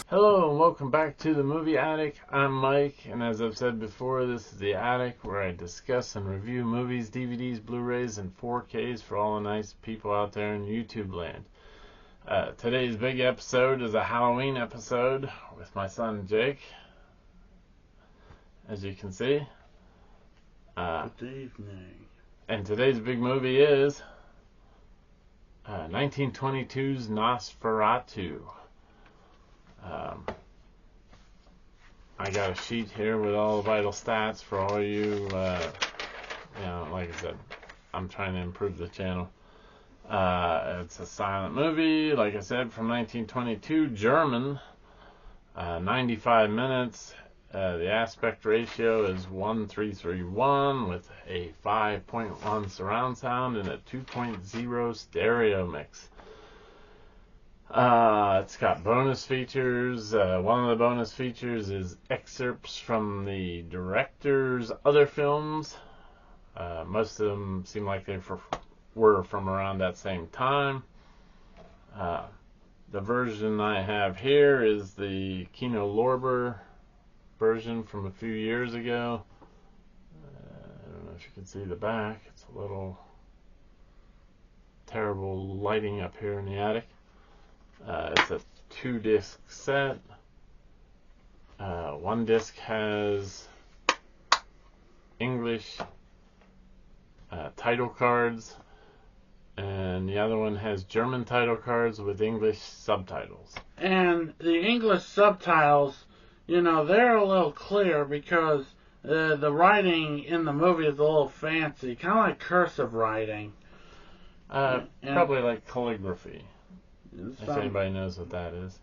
Hello and welcome back to the Movie Attic. I'm Mike, and as I've said before, this is the Attic where I discuss and review movies, DVDs, Blu-rays, and 4Ks for all the nice people out there in YouTube land. Today's big episode is a Halloween episode with my son Jake, as you can see. Good evening. And today's big movie is 1922's Nosferatu. I got a sheet here with all the vital stats for all you, like I said, I'm trying to improve the channel. It's a silent movie, like I said, from 1922, German, 95 minutes. The aspect ratio is 1:3:1 with a 5.1 surround sound and a 2.0 stereo mix. It's got bonus features. One of the bonus features is excerpts from the director's other films. Most of them seem like they were from around that same time. The version I have here is the Kino Lorber version from a few years ago. I don't know if you can see the back. It's a little terrible lighting up here in the attic. It's a 2-disc set. One disc has English title cards, and the other one has German title cards with English subtitles. And the English subtitles, they're a little clear because the writing in the movie is a little fancy, kind of like cursive writing. Probably like calligraphy. If anybody knows what that is.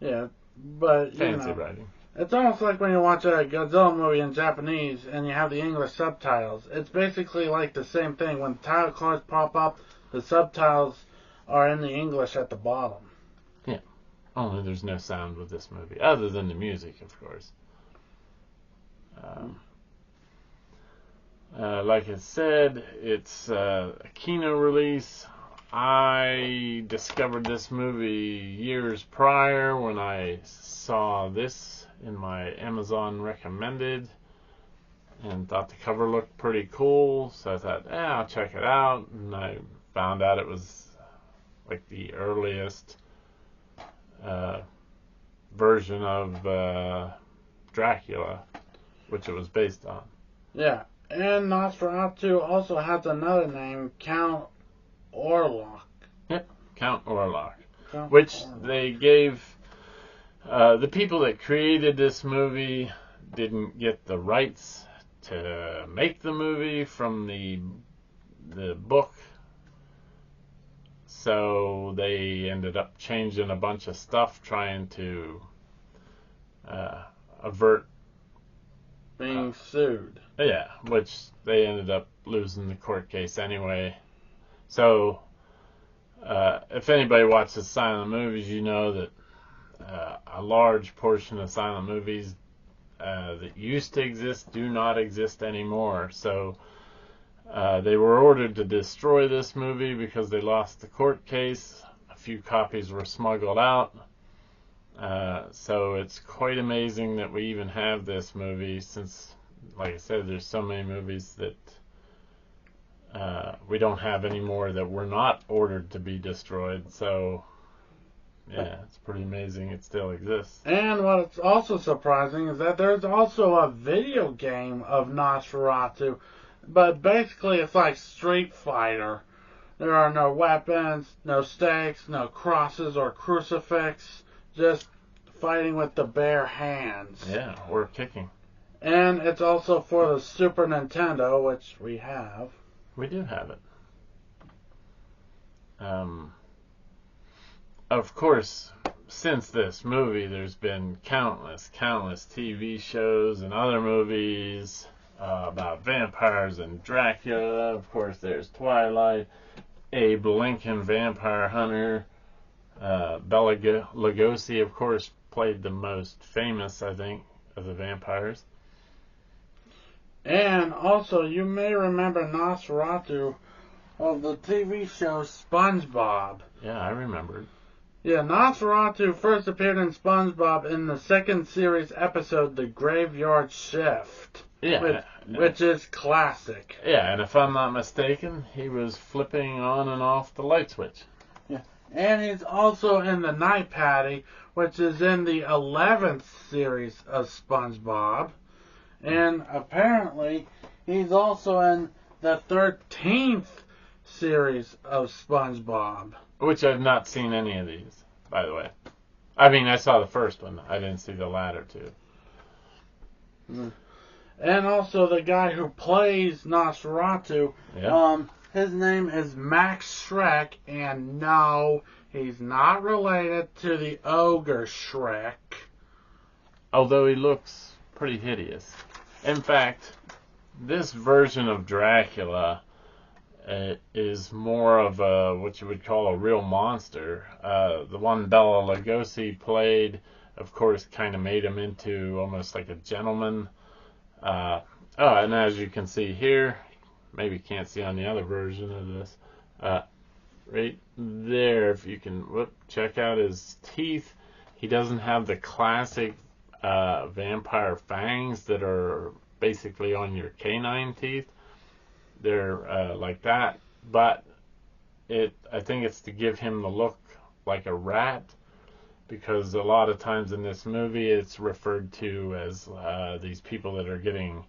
Yeah, but fancy writing. It's almost like when you watch a Godzilla movie in Japanese and you have the English subtitles. It's basically like the same thing. When title cards pop up, the subtitles are in the English at the bottom. Yeah, only there's no sound with this movie, other than the music, of course. Like I said, it's a Kino release. I discovered this movie years prior when I saw this in my Amazon recommended and thought the cover looked pretty cool, so I thought, I'll check it out, and I found out it was like the earliest version of Dracula, which it was based on. Yeah, and Nosferatu also has another name, Count Orlok. Yep, Count Orlok. Which they gave the people that created this movie didn't get the rights to make the movie from the book, so they ended up changing a bunch of stuff trying to avert being sued. Yeah, which they ended up losing the court case anyway. So, if anybody watches silent movies, you know that a large portion of silent movies that used to exist do not exist anymore. So, they were ordered to destroy this movie because they lost the court case. A few copies were smuggled out. So, it's quite amazing that we even have this movie since, like I said, there's so many movies that we don't have anymore that were not ordered to be destroyed. So, yeah, it's pretty amazing it still exists. And what's also surprising is that there's also a video game of Nosferatu, but basically it's like Street Fighter. There are no weapons, no stakes, no crosses or crucifix, just fighting with the bare hands. Yeah, or kicking. And it's also for the Super Nintendo, which we have. We do have it. Of course, since this movie, there's been countless TV shows and other movies about vampires and Dracula. Of course, there's Twilight, Abe Lincoln, Vampire Hunter. Bela Lugosi, of course, played the most famous, I think, of the vampires. And also, you may remember Nosferatu of the TV show SpongeBob. Yeah, I remembered. Yeah, Nosferatu first appeared in SpongeBob in the second series episode, The Graveyard Shift. Yeah. Which is classic. Yeah, and if I'm not mistaken, he was flipping on and off the light switch. Yeah. And he's also in The Night Patty, which is in the 11th series of SpongeBob. And apparently, he's also in the 13th series of SpongeBob. Which I've not seen any of these, by the way. I mean, I saw the first one. I didn't see the latter two. Mm. And also the guy who plays Nosferatu, his name is Max Schreck, and no, he's not related to the ogre Shrek. Although he looks pretty hideous. In fact, this version of Dracula is more of a, what you would call a real monster. The one Bela Lugosi played, of course, kind of made him into almost like a gentleman. And as you can see here, maybe you can't see on the other version of this, right there, if you can check out his teeth. He doesn't have the classic vampire fangs that are basically on your canine teeth. They're like that, but I think it's to give him the look like a rat, because a lot of times in this movie it's referred to as these people that are getting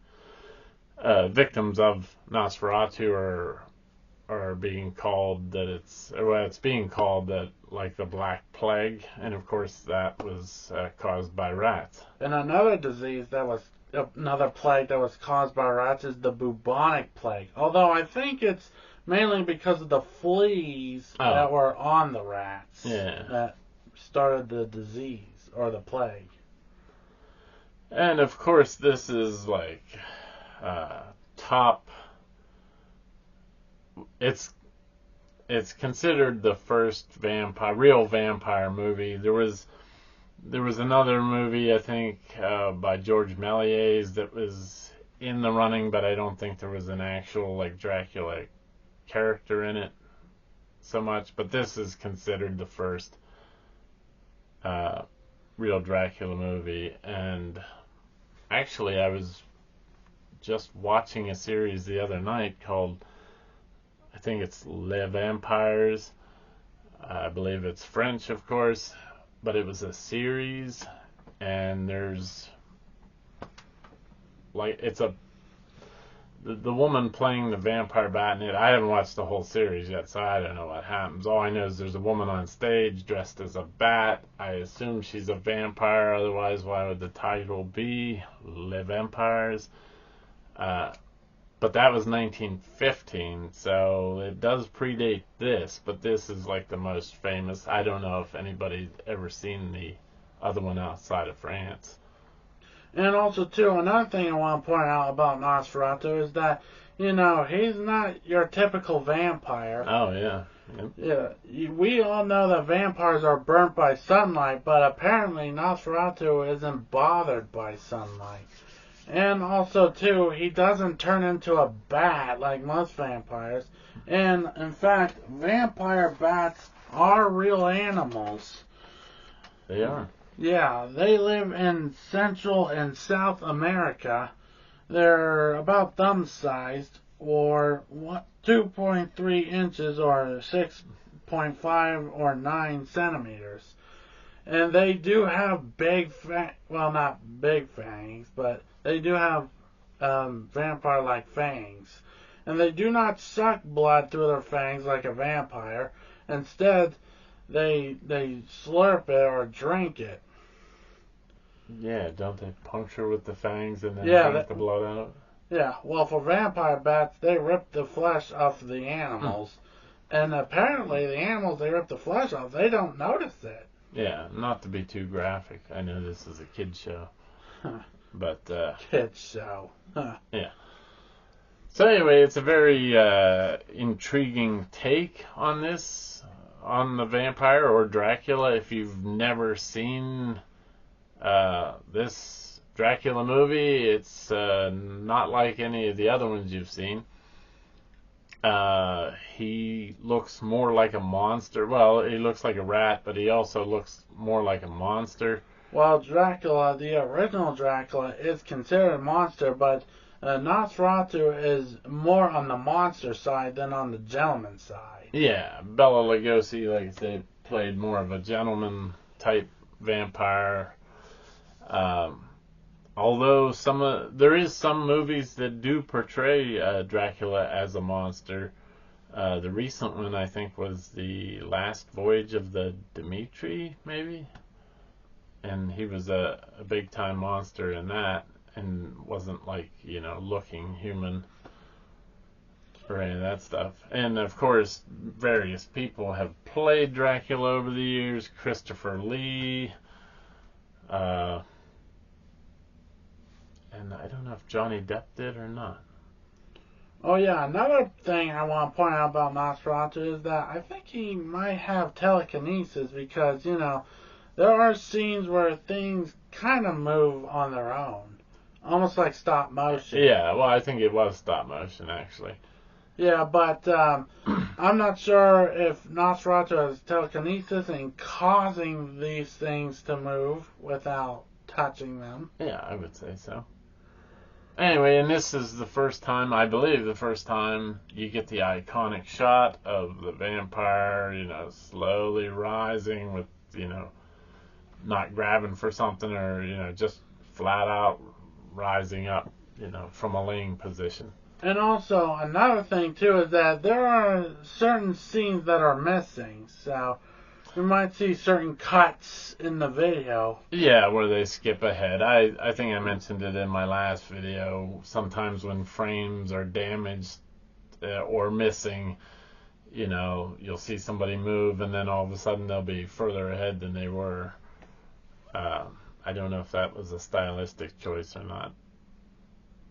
victims of Nosferatu are being called that it's being called that, like the Black Plague, and of course that was caused by rats. And another plague that was caused by rats is the bubonic plague. Although I think it's mainly because of the fleas that were on the rats that started the disease or the plague. And of course this is like top. It's considered the first real vampire movie. There was another movie, I think, by George Méliès that was in the running, but I don't think there was an actual like Dracula character in it so much. But this is considered the first real Dracula movie. And actually, I was just watching a series the other night called, I think it's Les Vampires. I believe it's French, of course, but it was a series, and there's like the woman playing the vampire bat in it. I haven't watched the whole series yet, so I don't know what happens. All I know is there's a woman on stage dressed as a bat. I assume she's a vampire, otherwise why would the title be Les Vampires? But that was 1915, so it does predate this, but this is like the most famous. I don't know if anybody's ever seen the other one outside of France. And also, too, another thing I want to point out about Nosferatu is that, he's not your typical vampire. Oh, yeah. Yep. Yeah, we all know that vampires are burnt by sunlight, but apparently Nosferatu isn't bothered by sunlight. And also, too, he doesn't turn into a bat like most vampires. And, in fact, vampire bats are real animals. They are. Yeah, they live in Central and South America. They're about thumb-sized, or 2.3 inches, or 6.5 or 9 centimeters. And they do have not big fangs, but they do have vampire-like fangs. And they do not suck blood through their fangs like a vampire. Instead, they slurp it or drink it. Yeah, don't they puncture with the fangs and then drink the blood out? Yeah, well, for vampire bats, they rip the flesh off the animals. And apparently, the animals they rip the flesh off, they don't notice it. Yeah, not to be too graphic. I know this is a kid show, but Kid show. Huh. yeah. So anyway, it's a very intriguing take on this, on the vampire or Dracula. If you've never seen this Dracula movie, it's not like any of the other ones you've seen. He looks more like a monster. Well, he looks like a rat, but he also looks more like a monster. Well, Dracula, the original Dracula, is considered a monster, but Nosferatu is more on the monster side than on the gentleman side. Yeah, Bela Lugosi, like I said, played more of a gentleman type vampire. Although there is some movies that do portray Dracula as a monster. The recent one, I think, was The Last Voyage of the Dimitri, maybe? And he was a big time monster in that, and wasn't like, looking human or any of that stuff. And of course, various people have played Dracula over the years. Christopher Lee, and I don't know if Johnny Depp did or not. Oh yeah, another thing I want to point out about Nosferatu is that I think he might have telekinesis because, there are scenes where things kind of move on their own. Almost like stop motion. Yeah, well, I think it was stop motion, actually. Yeah, but I'm not sure if Nosferatu has telekinesis and causing these things to move without touching them. Yeah, I would say so. Anyway, and this is the first time, I believe, you get the iconic shot of the vampire, slowly rising with, not grabbing for something or, just flat out rising up, from a laying position. And also, another thing, too, is that there are certain scenes that are missing. So, you might see certain cuts in the video. Yeah, where they skip ahead. I think I mentioned it in my last video. Sometimes when frames are damaged or missing, you'll see somebody move and then all of a sudden they'll be further ahead than they were. I don't know if that was a stylistic choice or not.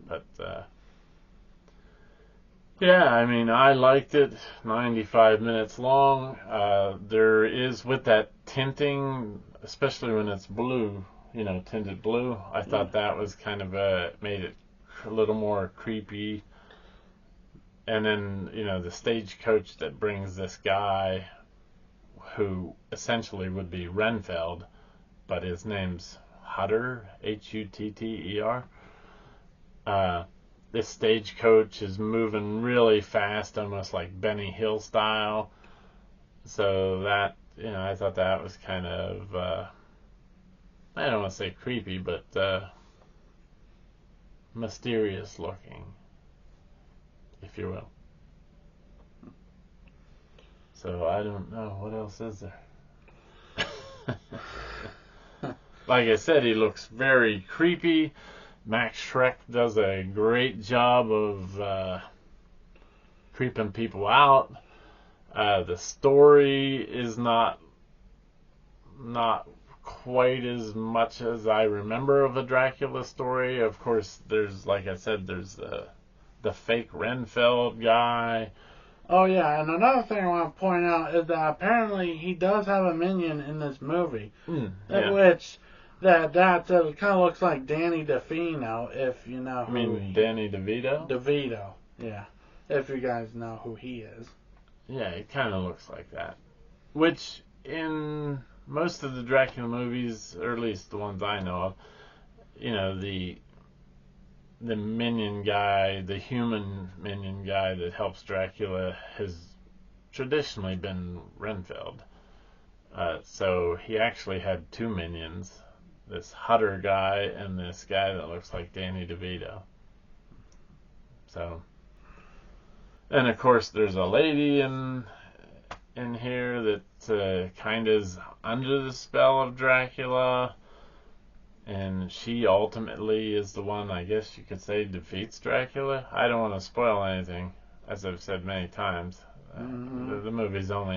But, yeah, I mean, I liked it. 95 minutes long. There is, with that tinting, especially when it's blue, tinted blue, I thought that was kind of made it a little more creepy. And then, the stagecoach that brings this guy, who essentially would be Renfeld, but his name's Hutter, Hutter. This stagecoach is moving really fast, almost like Benny Hill style. So that, I thought that was kind of, I don't want to say creepy, but mysterious looking, if you will. So I don't know, what else is there? Like I said, he looks very creepy. Max Schreck does a great job of creeping people out. The story is not quite as much as I remember of a Dracula story. Of course, there's, like I said, there's the fake Renfeld guy. Oh yeah, and another thing I want to point out is that apparently he does have a minion in this movie, Yeah. which that kind of looks like Danny DeVito, if you know who. I mean, Danny DeVito? DeVito, yeah, if you guys know who he is. Yeah, it kind of looks like that. Which, in most of the Dracula movies, or at least the ones I know of, the minion guy, the human minion guy that helps Dracula has traditionally been Renfeld. So he actually had two minions, this Hutter guy and this guy that looks like Danny DeVito. So, and of course there's a lady in here that kind of is under the spell of Dracula. And she ultimately is the one, I guess you could say, defeats Dracula. I don't want to spoil anything, as I've said many times. The movie's only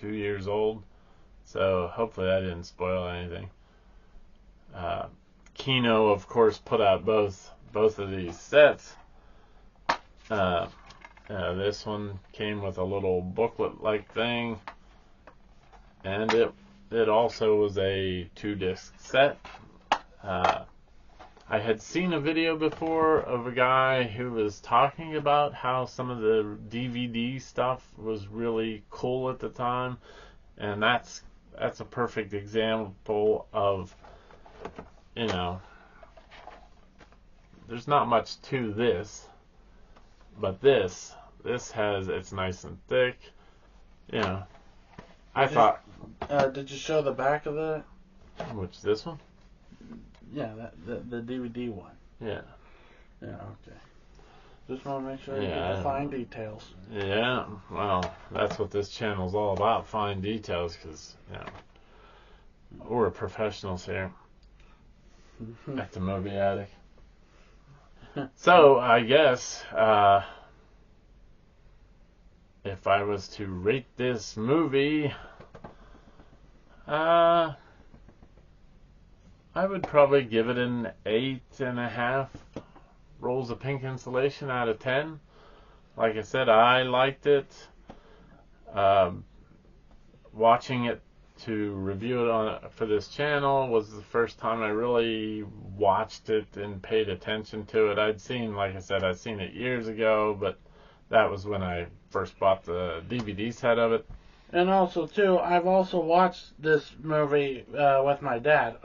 2 years old. So hopefully that didn't spoil anything. Kino, of course, put out both of these sets. This one came with a little booklet-like thing, and it also was a 2-disc set. I had seen a video before of a guy who was talking about how some of the DVD stuff was really cool at the time, and that's a perfect example of, you know, there's not much to this, but this has, it's nice and thick, you know. Did you show the back of it? Which, this one? Yeah, the DVD one. Yeah. Yeah, okay. Just want to make sure you Yeah, get the fine details. Yeah, well, that's what this channel's all about, fine details, because, you know, we're professionals here at the Movie Attic. So, I guess, if I was to rate this movie, I would probably give it an 8.5 rolls of pink insulation out of 10. Like I said, I liked it. Watching it to review it for this channel was the first time I really watched it and paid attention to it. I'd seen it years ago, but that was when I first bought the DVD set of it. And also, too, I've also watched this movie with my dad.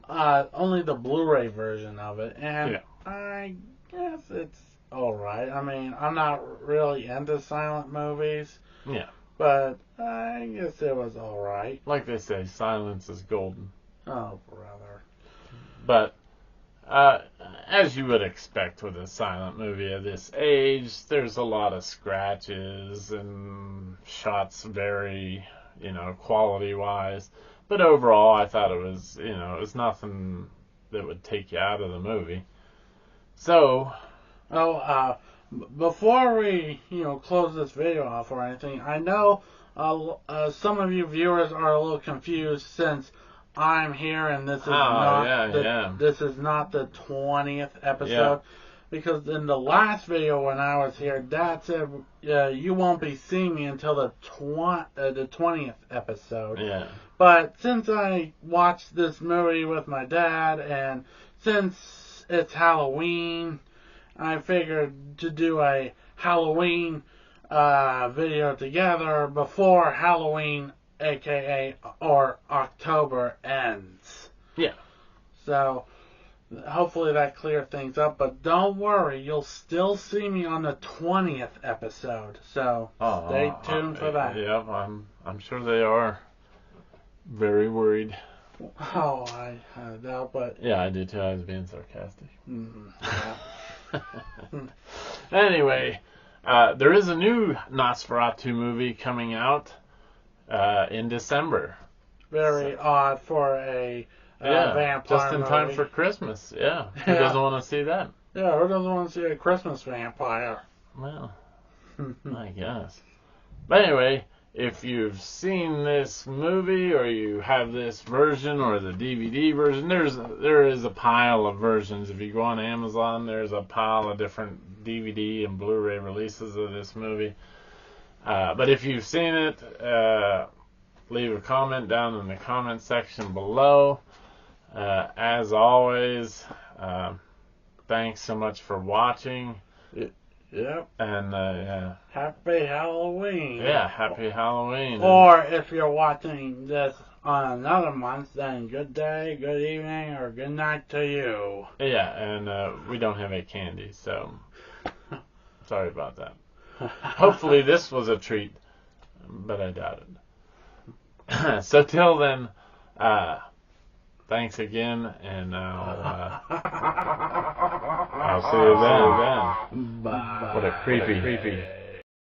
Only the Blu-ray version of it, and yeah. I guess it's alright. I mean, I'm not really into silent movies. Yeah. But I guess it was alright. Like they say, silence is golden. Oh, brother. But, as you would expect with a silent movie of this age, there's a lot of scratches and shots very, quality-wise. But overall, I thought it was, it was nothing that would take you out of the movie. So... before we, close this video off or anything, I know some of you viewers are a little confused since I'm here and this is this is not the 20th episode. Yeah. Because in the last video when I was here, Dad said you won't be seeing me until the 20th episode. Yeah. But since I watched this movie with my dad and since it's Halloween, I figured to do a Halloween video together before Halloween, aka or October ends. Yeah. So hopefully that cleared things up, but don't worry, you'll still see me on the 20th episode. So stay tuned for that. Yeah, I'm sure they are very worried. Oh, I doubt, but yeah, I do too. I was being sarcastic. Mm-hmm. Yeah. Anyway, there is a new Nosferatu movie coming out in December. Very odd for a vampire just in movie. time for Christmas. Yeah. Who doesn't want to see that? Yeah, who doesn't want to see a Christmas vampire? Well, I guess. But anyway, if you've seen this movie or you have this version or the DVD version, there is a pile of versions. If you go on Amazon, there's a pile of different DVD and Blu-ray releases of this movie. But if you've seen it, leave a comment down in the comment section below. As always, thanks so much for watching. Yep. And, Happy Halloween. Yeah, happy Halloween. Or if you're watching this on another month, then good day, good evening, or good night to you. Yeah, and we don't have any candy, so sorry about that. Hopefully this was a treat, but I doubt it. So till then, thanks again, and I'll see you then. Bye. What a creepy.